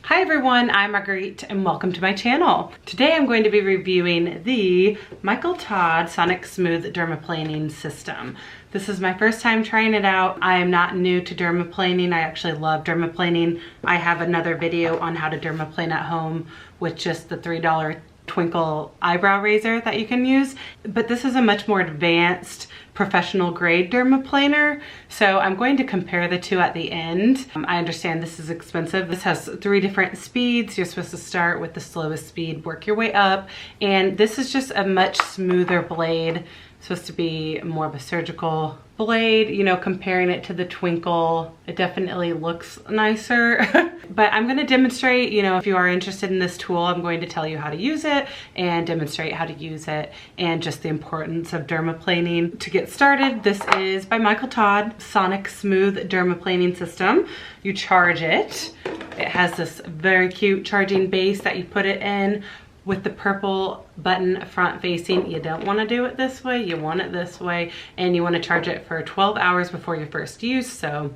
Hi everyone, I'm Marguerite and welcome to my channel. Today I'm going to be reviewing the Michael Todd SonicSmooth Dermaplaning system. This is my first time trying it out. I am not new to dermaplaning. I actually love dermaplaning. I have another video on how to dermaplane at home with just the $3 twinkle eyebrow razor that you can use. But this is a much more advanced professional grade dermaplaner. So I'm going to compare the two at the end. I understand this is expensive. This has 3 different speeds. You're supposed to start with the slowest speed, work your way up. And this is just a much smoother blade. It's supposed to be more of a surgical blade, you know, comparing it to the twinkle, it definitely looks nicer. But I'm going to demonstrate, you know, if you are interested in this tool, I'm going to tell you how to use it and demonstrate how to use it and just the importance of dermaplaning. To get started, this is by Michael Todd SonicSmooth Dermaplaning System. You charge it. It has this very cute charging base that you put it in with the purple button front facing. You don't want to do it this way, you want it this way, and you want to charge it for 12 hours before your first use, so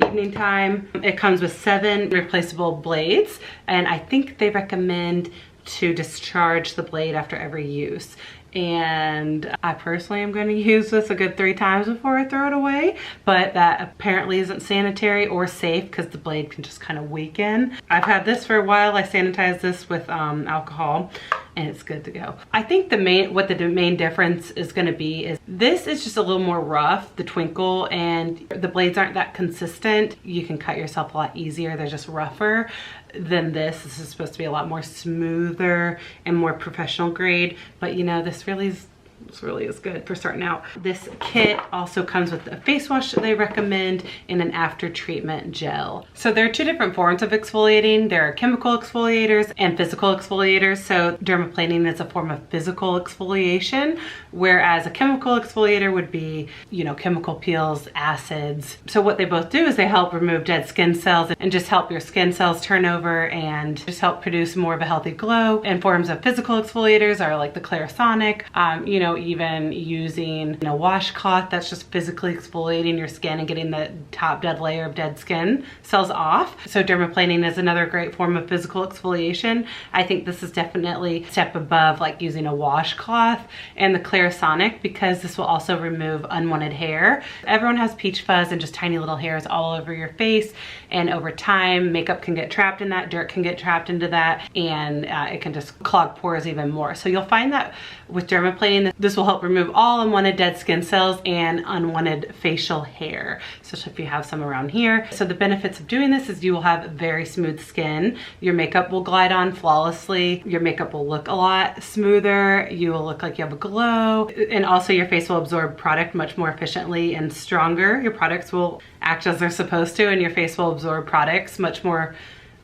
evening time. It comes with 7 replaceable blades, and I think they recommend to discharge the blade after every use. And I personally am going to use this a good 3 times before I throw it away, but that apparently isn't sanitary or safe because the blade can just kind of weaken. I've had this for a while. I sanitize this with alcohol and it's good to go. I think the main difference is going to be is this is just a little more rough, the twinkle, and the blades aren't that consistent. You can cut yourself a lot easier. They're just rougher than this. This is supposed to be a lot more smoother and more professional grade, but you know, this really is good for starting out. This kit also comes with a face wash that they recommend and an after treatment gel. So there are 2 different forms of exfoliating. There are chemical exfoliators and physical exfoliators. So dermaplaning is a form of physical exfoliation, whereas a chemical exfoliator would be, you know, chemical peels, acids. So what they both do is they help remove dead skin cells and just help your skin cells turn over and just help produce more of a healthy glow. And forms of physical exfoliators are like the Clarisonic, you know, even using a washcloth that's just physically exfoliating your skin and getting the top dead layer of dead skin cells off. So dermaplaning is another great form of physical exfoliation. I think this is definitely a step above like using a washcloth and the Clarisonic, because this will also remove unwanted hair. Everyone has peach fuzz and just tiny little hairs all over your face, and over time makeup can get trapped in that, dirt can get trapped into that, and it can just clog pores even more. So you'll find that with dermaplaning, this will help remove all unwanted dead skin cells and unwanted facial hair, especially if you have some around here. So the benefits of doing this is you will have very smooth skin. Your makeup will glide on flawlessly. Your makeup will look a lot smoother. You will look like you have a glow. And also your face will absorb product much more efficiently and stronger. Your products will act as they're supposed to, and your face will absorb products much more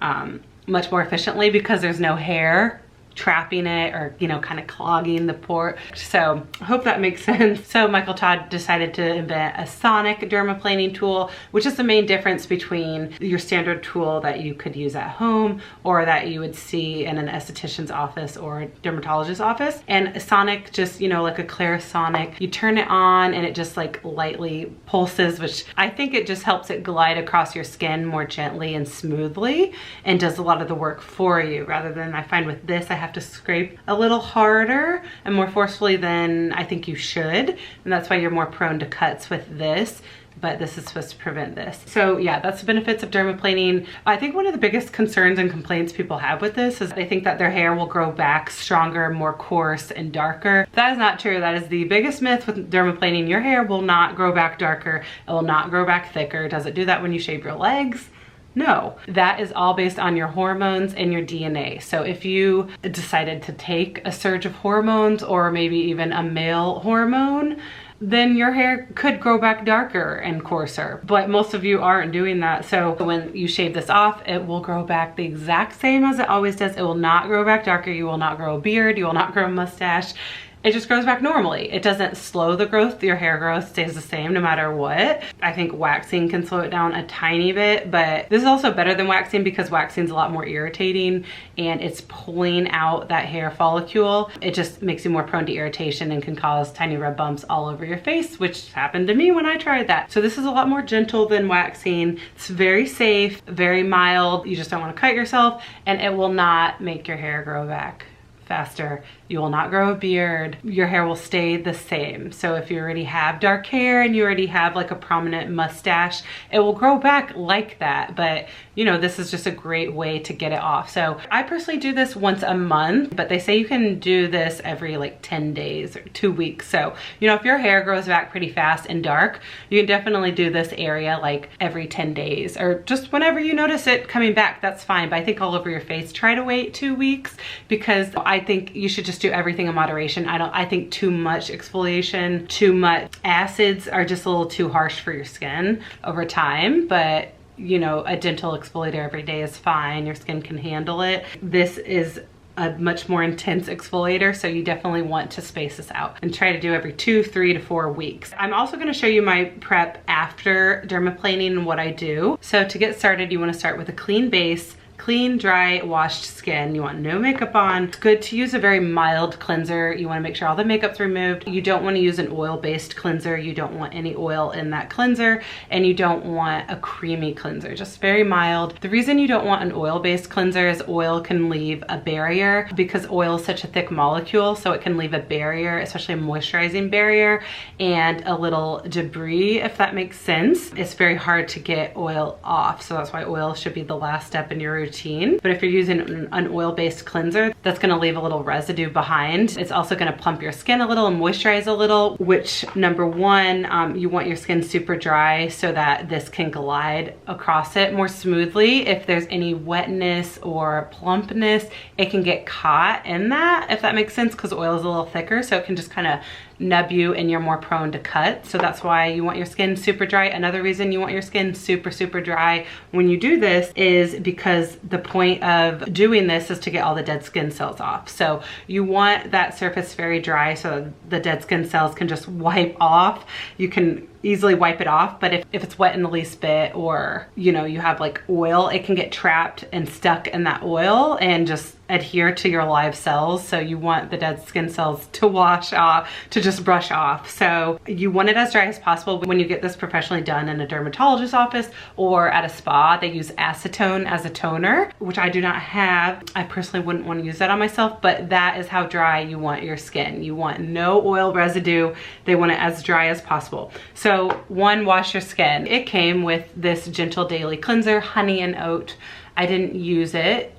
efficiently because there's no hair trapping it or, you know, kind of clogging the pore. So I hope that makes sense. So Michael Todd decided to invent a sonic dermaplaning tool, which is the main difference between your standard tool that you could use at home or that you would see in an esthetician's office or a dermatologist's office. And a sonic, just, you know, like a Clarisonic, you turn it on and it just like lightly pulses, which I think it just helps it glide across your skin more gently and smoothly and does a lot of the work for you, rather than I find with this I have to scrape a little harder and more forcefully than I think you should, and that's why you're more prone to cuts with this, but this is supposed to prevent this. So yeah, that's the benefits of dermaplaning. I think one of the biggest concerns and complaints people have with this is they think that their hair will grow back stronger, more coarse and darker. That is not true. That is the biggest myth with dermaplaning. Your hair will not grow back darker. It will not grow back thicker. Does it do that when you shave your legs? No, that is all based on your hormones and your DNA. So if you decided to take a surge of hormones or maybe even a male hormone, then your hair could grow back darker and coarser. But most of you aren't doing that. So when you shave this off, it will grow back the exact same as it always does. It will not grow back darker. You will not grow a beard. You will not grow a mustache. it just grows back normally. It doesn't slow the growth. Your hair growth stays the same no matter what. I think waxing can slow it down a tiny bit, but this is also better than waxing because waxing is a lot more irritating and it's pulling out that hair follicle. It just makes you more prone to irritation and can cause tiny red bumps all over your face, which happened to me when I tried that. So this is a lot more gentle than waxing. It's very safe, very mild. You just don't want to cut yourself, and it will not make your hair grow back faster. You will not grow a beard. Your hair will stay the same. So if you already have dark hair and you already have like a prominent mustache, it will grow back like that. But you know, this is just a great way to get it off. So I personally do this once a month, but they say you can do this every like 10 days or 2 weeks. So, you know, if your hair grows back pretty fast and dark, you can definitely do this area like every 10 days or just whenever you notice it coming back, that's fine. But I think all over your face, try to wait 2 weeks because I think you should just do everything in moderation. I think too much exfoliation, too much acids are just a little too harsh for your skin over time, but you know, a gentle exfoliator every day is fine. Your skin can handle it. This is a much more intense exfoliator, so you definitely want to space this out and try to do every 2, 3 to 4 weeks. I'm also going to show you my prep after dermaplaning and what I do. So to get started, you want to start with a clean base, clean, dry, washed skin. You want no makeup on. It's good to use a very mild cleanser. You want to make sure all the makeup's removed. You don't want to use an oil-based cleanser. You don't want any oil in that cleanser, and you don't want a creamy cleanser, just very mild. The reason you don't want an oil-based cleanser is oil can leave a barrier because oil is such a thick molecule, so it can leave a barrier, especially a moisturizing barrier, and a little debris, if that makes sense. It's very hard to get oil off, so that's why oil should be the last step in your routine. But if you're using an oil-based cleanser, that's gonna leave a little residue behind. It's also gonna plump your skin a little and moisturize a little, which number one, you want your skin super dry so that this can glide across it more smoothly. If there's any wetness or plumpness, it can get caught in that, if that makes sense, because oil is a little thicker, so it can just kind of nub you and you're more prone to cut. So that's why you want your skin super dry. Another reason you want your skin super, super dry when you do this is because the point of doing this is to get all the dead skin cells off. So you want that surface very dry so the dead skin cells can just wipe off. You can easily wipe it off, but if it's wet in the least bit, or you know, you have like oil, it can get trapped and stuck in that oil and just adhere to your live cells. So you want the dead skin cells to wash off, to just brush off. So you want it as dry as possible. When you get this professionally done in a dermatologist's office or at a spa, they use acetone as a toner, which I do not have. I personally wouldn't want to use that on myself, but that is how dry you want your skin. You want no oil residue. They want it as dry as possible. So one, wash your skin. It came with this gentle daily cleanser, honey and oat. I didn't use it.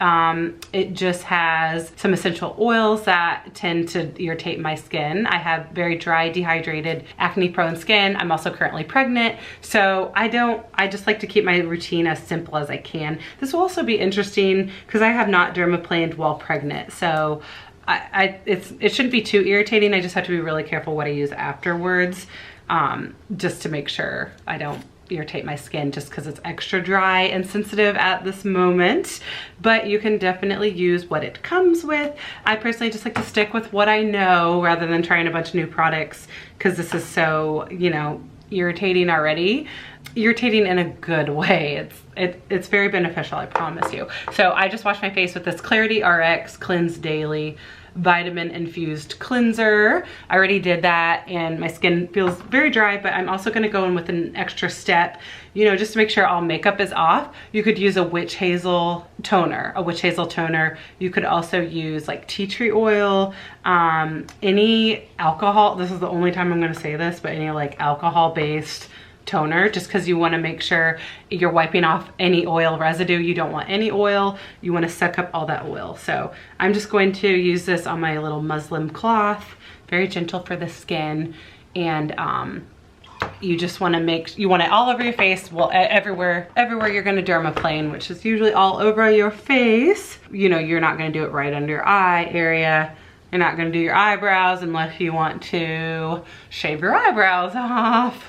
It just has some essential oils that tend to irritate my skin. I have very dry, dehydrated, acne-prone skin. I'm also currently pregnant, so I just like to keep my routine as simple as I can. This will also be interesting because I have not dermaplaned while pregnant, so it shouldn't be too irritating. I just have to be really careful what I use afterwards, just to make sure I don't irritate my skin just because it's extra dry and sensitive at this moment. But you can definitely use what it comes with. I personally just like to stick with what I know rather than trying a bunch of new products because this is so, you know, irritating already. Irritating in a good way. It's very beneficial, I promise you. So I just washed my face with this Clarity RX Cleanse Daily vitamin infused cleanser. I already did that and my skin feels very dry, but I'm also going to go in with an extra step, you know, just to make sure all makeup is off. You could use a witch hazel toner, You could also use like tea tree oil, any alcohol. This is the only time I'm going to say this, but any like alcohol based toner, just because you want to make sure you're wiping off any oil residue. You don't want any oil. You want to suck up all that oil. So I'm just going to use this on my little muslin cloth, very gentle for the skin. And you just want to you want it all over your face, well, everywhere you're going to dermaplane, which is usually all over your face. You know, you're not going to do it right under your eye area. You're not gonna do your eyebrows unless you want to shave your eyebrows off.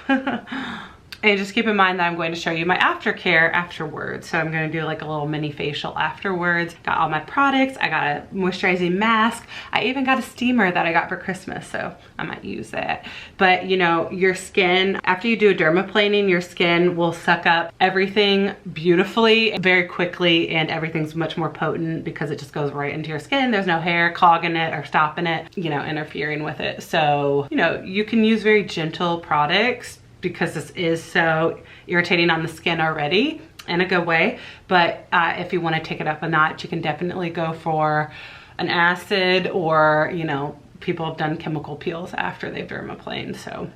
And just keep in mind that I'm going to show you my aftercare afterwards. So I'm going to do like a little mini facial afterwards. Got all my products. I got a moisturizing mask. I even got a steamer that I got for Christmas, so I might use that. But you know, your skin, after you do a dermaplaning, your skin will suck up everything beautifully, very quickly, and everything's much more potent because it just goes right into your skin. There's no hair clogging it or stopping it, you know, interfering with it. So, you know, you can use very gentle products because this is so irritating on the skin already in a good way. But if you want to take it up a notch, you can definitely go for an acid, or, you know, people have done chemical peels after they've dermaplaned. So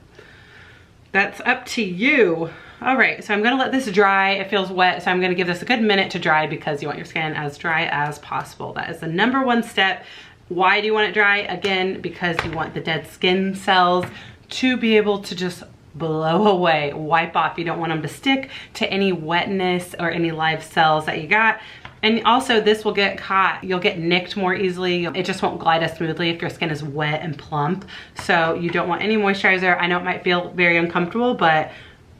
that's up to you. All right, so I'm gonna let this dry. It feels wet, so I'm gonna give this a good minute to dry because you want your skin as dry as possible. That is the #1 step. Why do you want it dry? Again, because you want the dead skin cells to be able to just blow away, wipe off. You don't want them to stick to any wetness or any live cells that you got. And also this will get caught. You'll get nicked more easily. It just won't glide as smoothly if your skin is wet and plump. So you don't want any moisturizer. I know it might feel very uncomfortable, but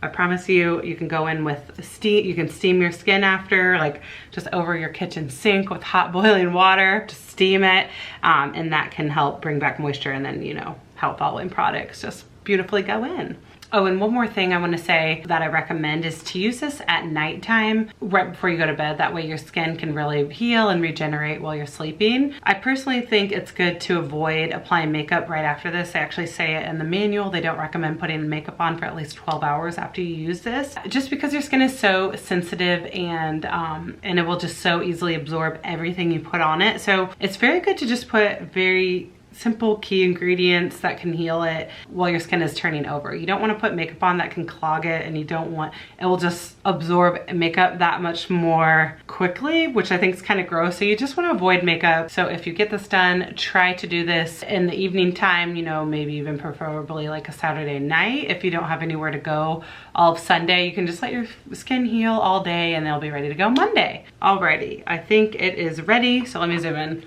I promise you, you can go in with steam. You can steam your skin after, like just over your kitchen sink with hot boiling water to steam it. And that can help bring back moisture, and then, you know, how following products just beautifully go in. Oh, and one more thing I want to say that I recommend is to use this at nighttime right before you go to bed. That way your skin can really heal and regenerate while you're sleeping. I personally think it's good to avoid applying makeup right after this. They actually say it in the manual. They don't recommend putting makeup on for at least 12 hours after you use this, just because your skin is so sensitive, and it will just so easily absorb everything you put on it. So it's very good to just put very simple key ingredients that can heal it while your skin is turning over. You don't want to put makeup on that can clog it, and you don't want, it will just absorb makeup that much more quickly, which I think is kind of gross. So you just want to avoid makeup. So if you get this done, try to do this in the evening time, you know, maybe even preferably like a Saturday night. If you don't have anywhere to go all of Sunday, you can just let your skin heal all day and they'll be ready to go Monday. Alrighty, I think it is ready. So let me zoom in.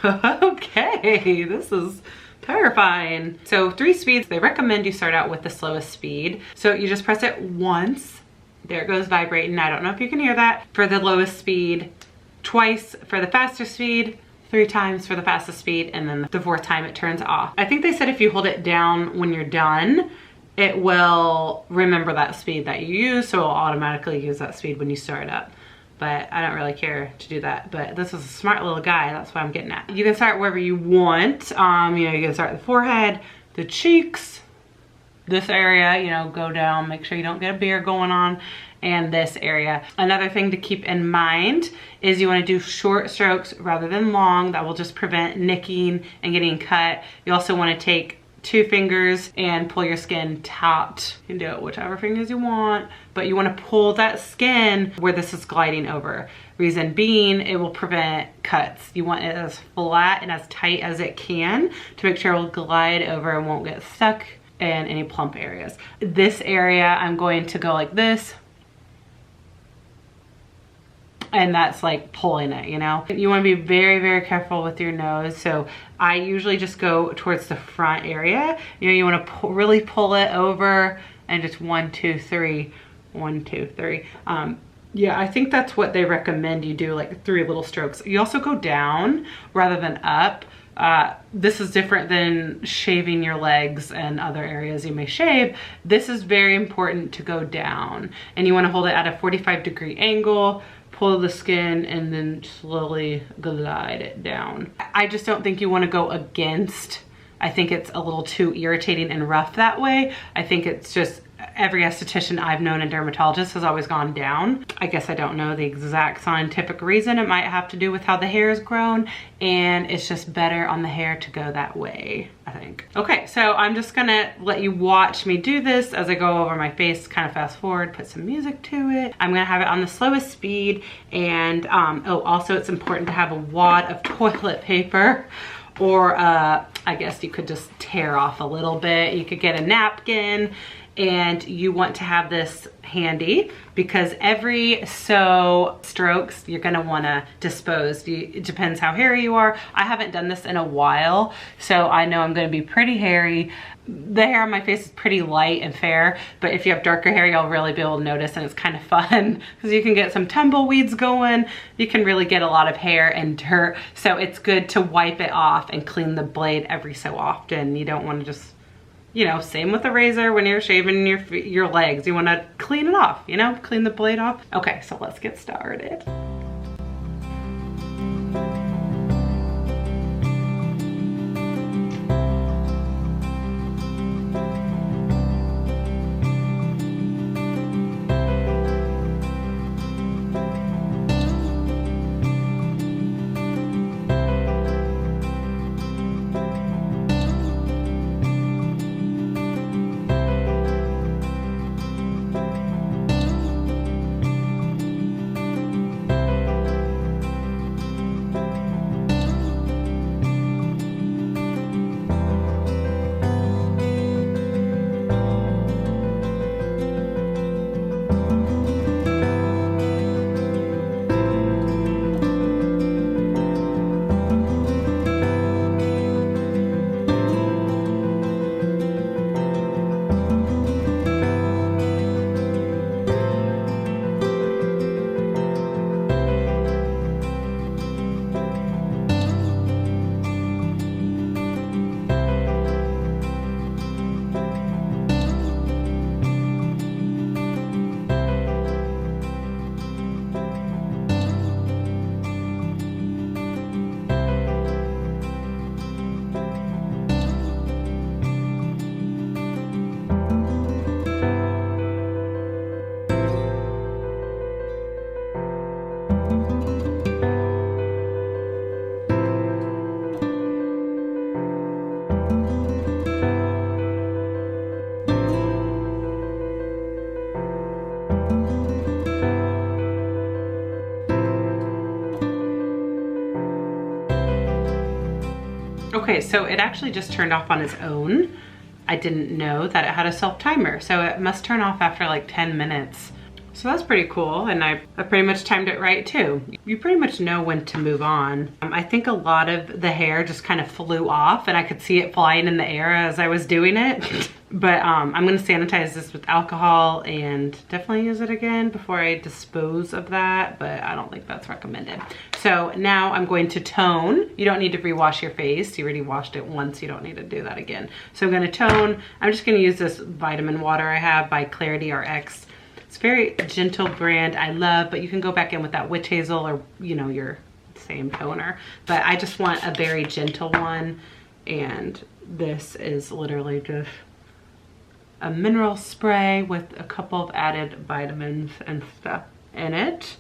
Okay, this is terrifying. So 3 speeds, they recommend you start out with the slowest speed. So you just press it once, there it goes vibrating. I don't know if you can hear that. For the lowest speed, twice for the faster speed, 3 times for the fastest speed, and then the 4th time it turns off. I think they said if you hold it down when you're done, it will remember that speed that you use, so it'll automatically use that speed when you start up. But I don't really care to do that. But this is a smart little guy, that's what I'm getting at. You can start wherever you want. You know, you can start the forehead, the cheeks, this area, you know, go down, make sure you don't get a beard going on, and this area. Another thing to keep in mind is you want to do short strokes rather than long. That will just prevent nicking and getting cut. You also want to take 2 fingers and pull your skin taut. You can do it whichever fingers you want, but you want to pull that skin where this is gliding over. Reason being, it will prevent cuts. You want it as flat and as tight as it can to make sure it will glide over and won't get stuck in any plump areas. This area, I'm going to go like this, and that's like pulling it, you know? You wanna be very, very careful with your nose. So I usually just go towards the front area. You know, you wanna really pull it over and just 1, 2, 3, 1, 2, 3. Yeah, I think that's what they recommend you do, like 3 little strokes. You also go down rather than up. This is different than shaving your legs and other areas you may shave. This is very important to go down, and you wanna hold it at a 45-degree angle, pull the skin, and then slowly glide it down. I just don't think you want to go against. I think it's a little too irritating and rough that way. I think it's just, every esthetician I've known and dermatologist has always gone down. I guess I don't know the exact scientific reason. It might have to do with how the hair is grown, and it's just better on the hair to go that way, I think. Okay, so I'm just gonna let you watch me do this as I go over my face, kind of fast forward, put some music to it. I'm gonna have it on the slowest speed, and oh, also it's important to have a wad of toilet paper, or I guess you could just tear off a little bit. You could get a napkin and you want to have this handy because every so strokes you're gonna wanna dispose. It depends how hairy you are. I haven't done this in a while, so I know I'm gonna be pretty hairy. The hair on my face is pretty light and fair, but if you have darker hair, you'll really be able to notice, and it's kind of fun because you can get some tumbleweeds going. You can really get a lot of hair and dirt, so it's good to wipe it off and clean the blade every so often. You don't want to just, you know, same with a razor when you're shaving your legs. You want to clean it off, you know, clean the blade off. Okay, so let's get started. Okay, so it actually just turned off on its own. I didn't know that it had a self timer, so it must turn off after like 10 minutes. So that's pretty cool, and I pretty much timed it right too. You pretty much know when to move on. I think a lot of the hair just kind of flew off, and I could see it flying in the air as I was doing it. But I'm gonna sanitize this with alcohol and definitely use it again before I dispose of that, but I don't think that's recommended. So now I'm going to tone. You don't need to rewash your face. You already washed it once, you don't need to do that again. So I'm gonna tone. I'm just gonna use this vitamin water I have by Clarity RX. It's a very gentle brand I love, but you can go back in with that witch hazel or, you know, your same toner. But I just want a very gentle one, and this is literally just a mineral spray with a couple of added vitamins and stuff in it,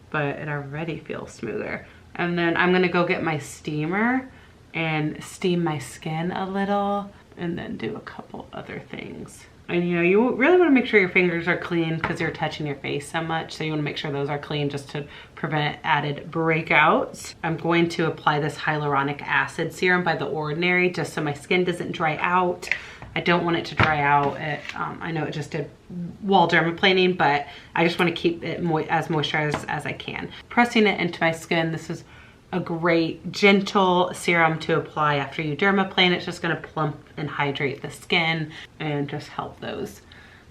but it already feels smoother. And then I'm gonna go get my steamer and steam my skin a little and then do a couple other things. And you know, you really want to make sure your fingers are clean because you're touching your face so much. So you want to make sure those are clean just to prevent added breakouts. I'm going to apply this hyaluronic acid serum by The Ordinary just so my skin doesn't dry out. I don't want it to dry out. I know it just did while dermaplaning, but I just want to keep it as moisturized as I can. Pressing it into my skin. This is a great gentle serum to apply after you dermaplane. It's just gonna plump and hydrate the skin and just help those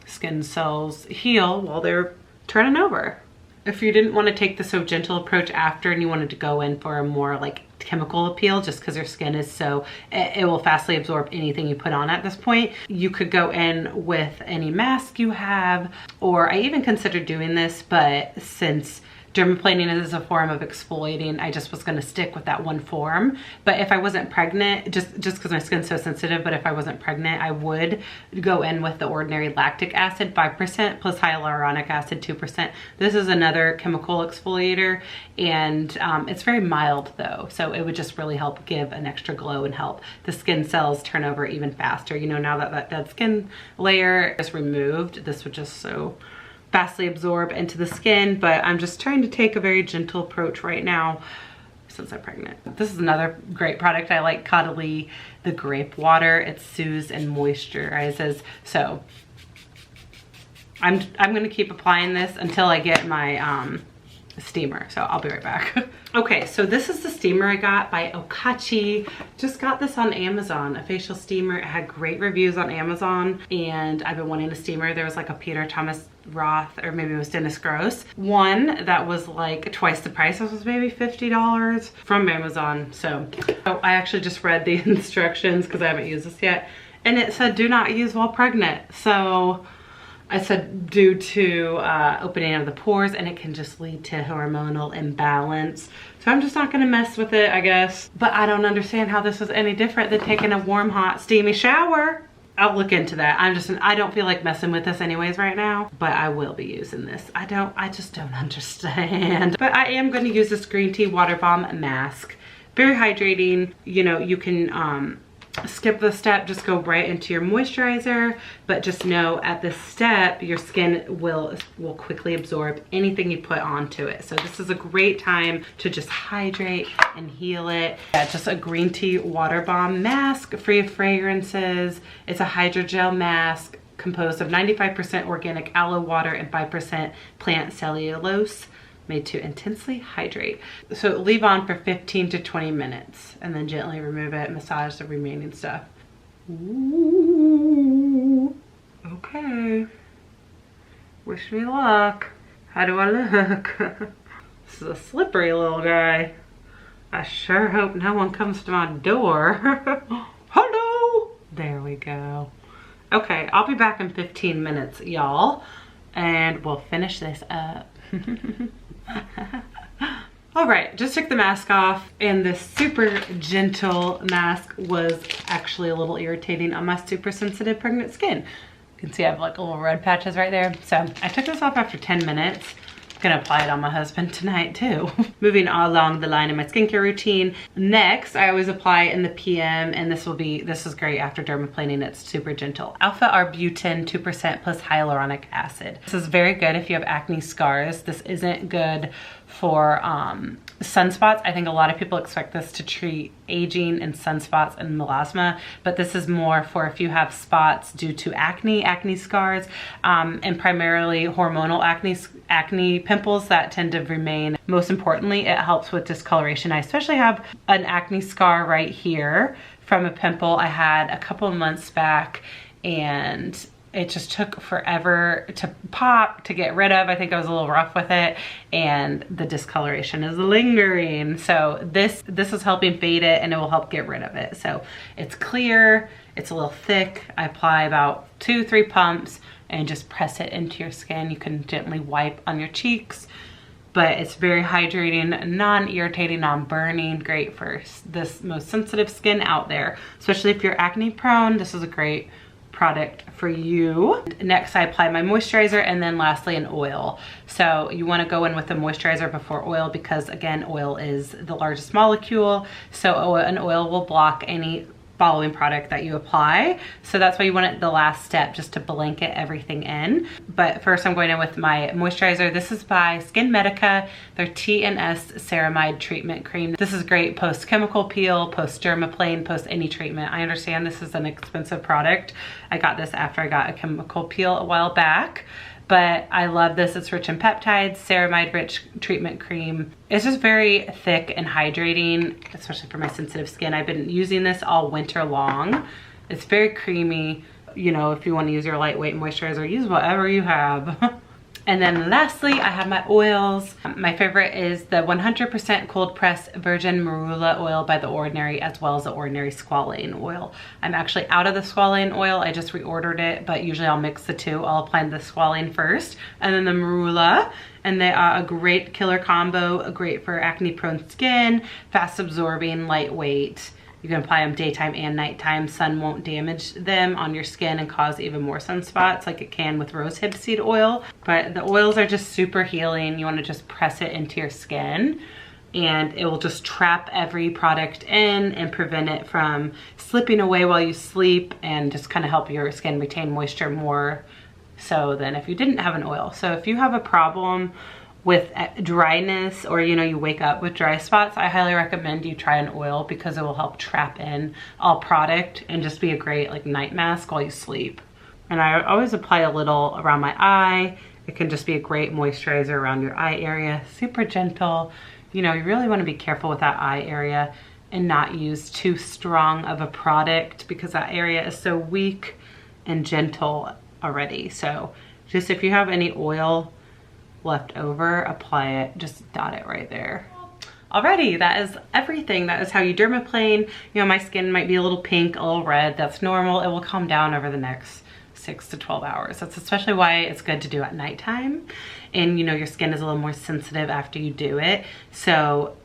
skin cells heal while they're turning over. If you didn't want to take the so gentle approach after and you wanted to go in for a more like chemical appeal just because your skin is so, it will fastly absorb anything you put on at this point, you could go in with any mask you have, or I even considered doing this, but since dermaplaning is a form of exfoliating, I just was gonna stick with that one form. But if I wasn't pregnant, just because my skin's so sensitive, but if I wasn't pregnant, I would go in with The Ordinary lactic acid 5% plus hyaluronic acid 2%. This is another chemical exfoliator, and it's very mild though, so it would just really help give an extra glow and help the skin cells turn over even faster. You know, now that that dead skin layer is removed, this would just so fastly absorb into the skin. But I'm just trying to take a very gentle approach right now since I'm pregnant. This is another great product I like, Caudalie, the grape water. It soothes and moisturizes. So I'm gonna keep applying this until I get my steamer, so I'll be right back. Okay, so this is the steamer I got by Okachi. Just got this on Amazon, a facial steamer. It had great reviews on Amazon, and I've been wanting a steamer. There was like a Peter Thomas Roth, or maybe it was Dennis Gross, one that was like twice the price. This was maybe $50 from Amazon. So I actually just read the instructions because I haven't used this yet, and it said do not use while pregnant. So I said due to opening of the pores, and it can just lead to hormonal imbalance. So I'm just not gonna mess with it, I guess. But I don't understand how this is any different than taking a warm, hot, steamy shower. I'll look into that. I don't feel like messing with this anyways right now, but I will be using this. I just don't understand. But I am gonna use this green tea water bomb mask. Very hydrating. You know, you can skip the step, just go right into your moisturizer, but just know at this step your skin will quickly absorb anything you put onto it. So this is a great time to just hydrate and heal it. Yeah, just a green tea water bomb mask, free of fragrances. It's a hydrogel mask composed of 95% organic aloe water and 5% plant cellulose, made to intensely hydrate. So leave on for 15 to 20 minutes and then gently remove it, massage the remaining stuff. Ooh, okay. Wish me luck. How do I look? This is a slippery little guy. I sure hope no one comes to my door. Hello! There we go. Okay, I'll be back in 15 minutes, y'all, and we'll finish this up. All right, just took the mask off, and this super gentle mask was actually a little irritating on my super sensitive pregnant skin. You can see I have like little red patches right there. So I took this off after 10 minutes. Gonna apply it on my husband tonight too. Moving along the line of my skincare routine. Next, I always apply in the PM, and this is great after dermaplaning. It's super gentle. Alpha arbutin 2% plus hyaluronic acid. This is very good if you have acne scars. This isn't good for sunspots. I think a lot of people expect this to treat aging and sunspots and melasma, but this is more for if you have spots due to acne scars, and primarily hormonal acne pimples that tend to remain. Most importantly, it helps with discoloration. I especially have an acne scar right here from a pimple I had a couple of months back, and it just took forever to pop, to get rid of. I think I was a little rough with it, and the discoloration is lingering. So this is helping fade it, and it will help get rid of it. So it's clear, it's a little thick. I apply about 2-3 pumps and just press it into your skin. You can gently wipe on your cheeks, but it's very hydrating, non-irritating, non-burning, great for this most sensitive skin out there. Especially if you're acne prone, this is a great product for you. Next, I apply my moisturizer, and then lastly an oil. So you want to go in with a moisturizer before oil, because again, oil is the largest molecule. So an oil will block any following product that you apply. So that's why you want it the last step, just to blanket everything in. But first I'm going in with my moisturizer. This is by Skin Medica, their TNS Ceramide Treatment Cream. This is great post chemical peel, post dermaplane, post any treatment. I understand this is an expensive product. I got this after I got a chemical peel a while back, but I love this. It's rich in peptides, ceramide rich treatment cream. It's just very thick and hydrating, especially for my sensitive skin. I've been using this all winter long. It's very creamy. You know, if you want to use your lightweight moisturizer, use whatever you have. And then lastly, I have my oils. My favorite is the 100% cold pressed virgin marula oil by The Ordinary, as well as the Ordinary squalane oil. I'm actually out of the squalane oil. I just reordered it, but usually I'll mix the two. I'll apply the squalane first and then the marula. And they are a great killer combo, great for acne prone skin, fast absorbing, lightweight. You can apply them daytime and nighttime. Sun won't damage them on your skin and cause even more sunspots like it can with rosehip seed oil. But the oils are just super healing. You want to just press it into your skin, and it will just trap every product in and prevent it from slipping away while you sleep, and just kind of help your skin retain moisture more so than if you didn't have an oil. So if you have a problem with dryness, or you know, you wake up with dry spots, I highly recommend you try an oil because it will help trap in all product and just be a great like night mask while you sleep. And I always apply a little around my eye. It can just be a great moisturizer around your eye area, super gentle. You know, you really want to be careful with that eye area and not use too strong of a product because that area is so weak and gentle already. So just if you have any oil left over, apply it, just dot it right there. Alrighty, that is everything. That is how you dermaplane. You know, my skin might be a little pink, a little red. That's normal. It will calm down over the next 6 to 12 hours. That's especially why it's good to do at nighttime. And you know, your skin is a little more sensitive after you do it. So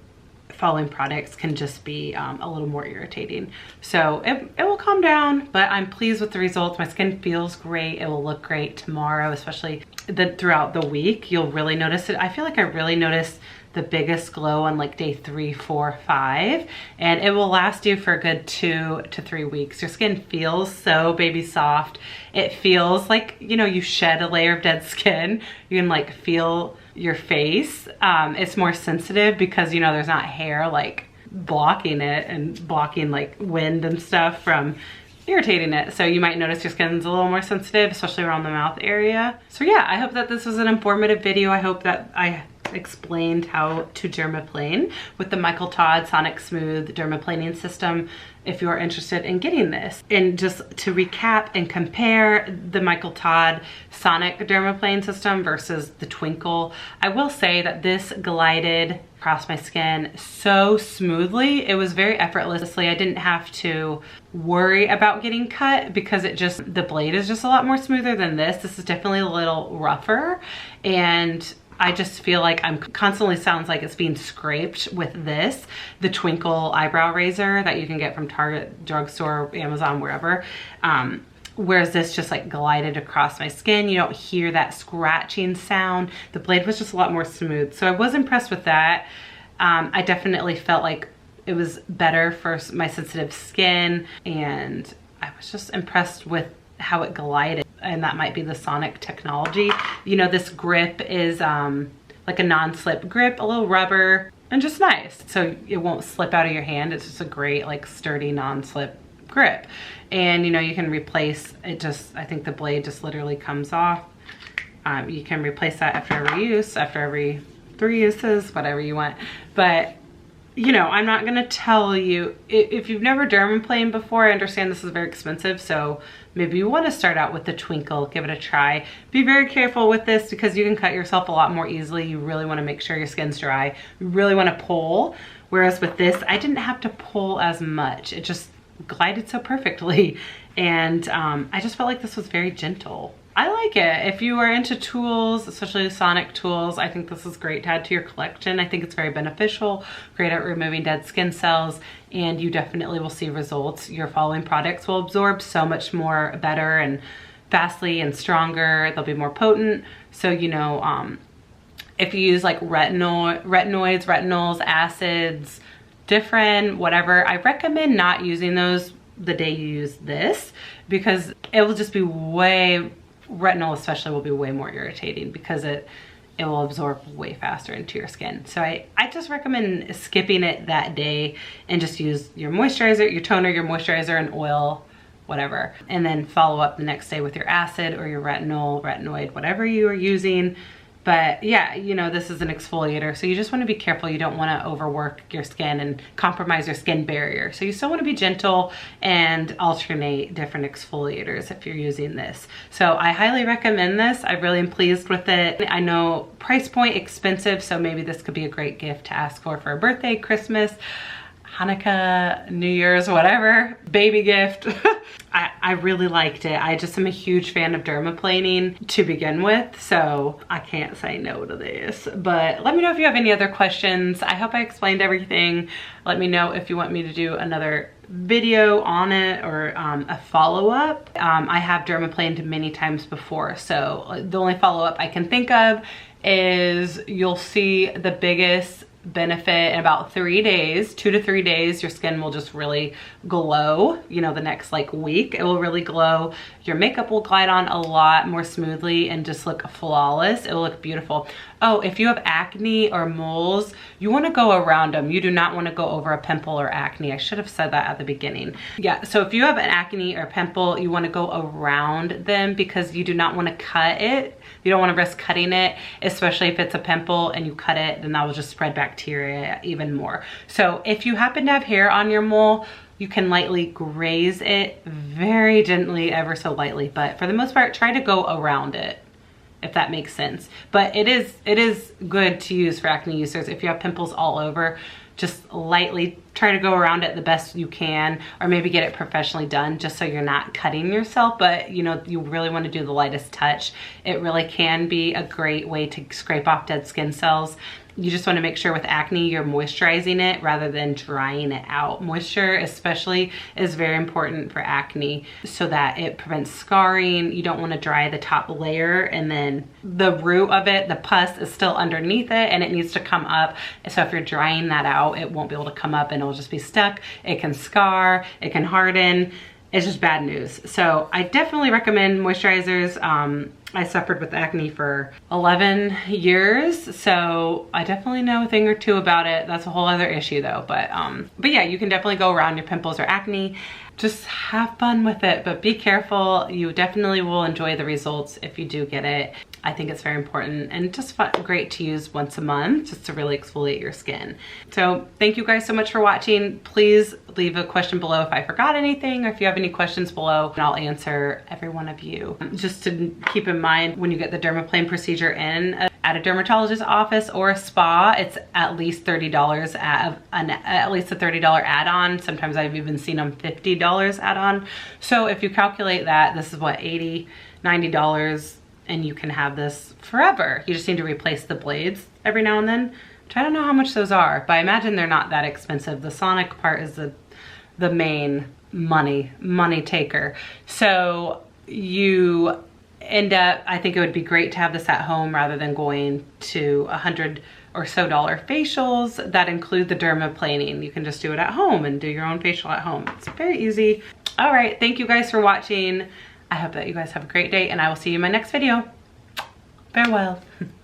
following products can just be a little more irritating. So it will calm down, but I'm pleased with the results. My skin feels great. It will look great tomorrow, especially throughout the week. You'll really notice it. I feel like I really noticed the biggest glow on like day 3, 4, 5, and it will last you for a good 2 to 3 weeks. Your skin feels so baby soft. It feels like, you know, you shed a layer of dead skin. You can like feel your face. It's more sensitive because, you know, there's not hair like blocking it and blocking like wind and stuff from irritating it. So you might notice your skin's a little more sensitive, especially around the mouth area. So yeah, I hope that this was an informative video. I hope that I explained how to dermaplane with the Michael Todd SonicSmooth dermaplaning system if you're interested in getting this. And just to recap and compare the Michael Todd Sonic dermaplane system versus the Twinkle, I will say that this glided across my skin so smoothly. It was very effortlessly. I didn't have to worry about getting cut because the blade is just a lot more smoother than this. This is definitely a little rougher, and I just feel like I'm constantly sounds like it's being scraped with this, the Twinkle eyebrow razor that you can get from Target, drugstore, Amazon, wherever. Whereas this just like glided across my skin. You don't hear that scratching sound. The blade was just a lot more smooth. So I was impressed with that. I definitely felt like it was better for my sensitive skin, and I was just impressed with how it glided. And that might be the Sonic technology. You know, this grip is like a non-slip grip, a little rubber, and just nice. So it won't slip out of your hand. It's just a great like sturdy non-slip grip. And you know, you can replace it, I think the blade just literally comes off. You can replace that after every use, after every 3 uses, whatever you want. But you know, I'm not gonna tell you, if you've never dermaplaned before, I understand this is very expensive, so maybe you wanna start out with the Twinkle, give it a try. Be very careful with this because you can cut yourself a lot more easily. You really wanna make sure your skin's dry. You really wanna pull, whereas with this, I didn't have to pull as much. It just glided so perfectly. And I just felt like this was very gentle. I like it. If you are into tools, especially Sonic tools, I think this is great to add to your collection. I think it's very beneficial, great at removing dead skin cells, and you definitely will see results. Your following products will absorb so much more better and fastly and stronger. They'll be more potent. So, you know, if you use like retinols, acids, different, whatever, I recommend not using those the day you use this because it will just be retinol especially will be way more irritating because it will absorb way faster into your skin. So I just recommend skipping it that day and just use your moisturizer, your toner, your moisturizer, and oil, whatever. And then follow up the next day with your acid or your retinol, retinoid, whatever you are using. But yeah, you know, this is an exfoliator, so you just want to be careful. You don't want to overwork your skin and compromise your skin barrier. So you still want to be gentle and alternate different exfoliators if you're using this. So I highly recommend this. I really am pleased with it. I know price point expensive, so maybe this could be a great gift to ask for a birthday, Christmas, Hanukkah, New Year's, whatever, baby gift. I really liked it. I just am a huge fan of dermaplaning to begin with, so I can't say no to this. But let me know if you have any other questions. I hope I explained everything. Let me know if you want me to do another video on it or a follow-up. I have dermaplaned many times before, so the only follow-up I can think of is you'll see the biggest benefit in about 3 days, 2 to 3 days. Your skin will just really glow. You know, the next like week, it will really glow. Your makeup will glide on a lot more smoothly and just look flawless. It will look beautiful. Oh, if you have acne or moles, you want to go around them. You do not want to go over a pimple or acne. I should have said that at the beginning. Yeah, so if you have an acne or pimple, you want to go around them because you do not want to cut it. You don't want to risk cutting it, especially if it's a pimple and you cut it, then that will just spread bacteria even more. So if you happen to have hair on your mole, you can lightly graze it very gently, ever so lightly, but for the most part, try to go around it, if that makes sense. But it is good to use for acne users. If you have pimples all over, just lightly try to go around it the best you can, or maybe get it professionally done just so you're not cutting yourself. But you know, you really want to do the lightest touch. It really can be a great way to scrape off dead skin cells. You just want to make sure with acne you're moisturizing it rather than drying it out. Moisture especially is very important for acne so that it prevents scarring. You don't want to dry the top layer and then the root of it, the pus, is still underneath it and it needs to come up. So if you're drying that out, it won't be able to come up and it'll just be stuck. It can scar, it can harden. It's just bad news. So I definitely recommend moisturizers. I suffered with acne for 11 years, so I definitely know a thing or two about it. That's a whole other issue though. But yeah, you can definitely go around your pimples or acne. Just have fun with it, but be careful. You definitely will enjoy the results if you do get it. I think it's very important and just fun, great to use once a month just to really exfoliate your skin. So thank you guys so much for watching. Please leave a question below if I forgot anything, or if you have any questions below, and I'll answer every one of you. Just to keep in mind, when you get the dermaplane procedure in at a dermatologist's office or a spa, it's at least $30 at least a $30 add-on. Sometimes I've even seen them $50 add-on. So if you calculate that, this is what, $80, $90, and you can have this forever. You just need to replace the blades every now and then, which I don't know how much those are, but I imagine they're not that expensive. The Sonic part is the main money taker. So you end up, I think it would be great to have this at home rather than going to $100 or so facials that include the dermaplaning. You can just do it at home and do your own facial at home. It's very easy. All right, thank you guys for watching. I hope that you guys have a great day, and I will see you in my next video. Farewell.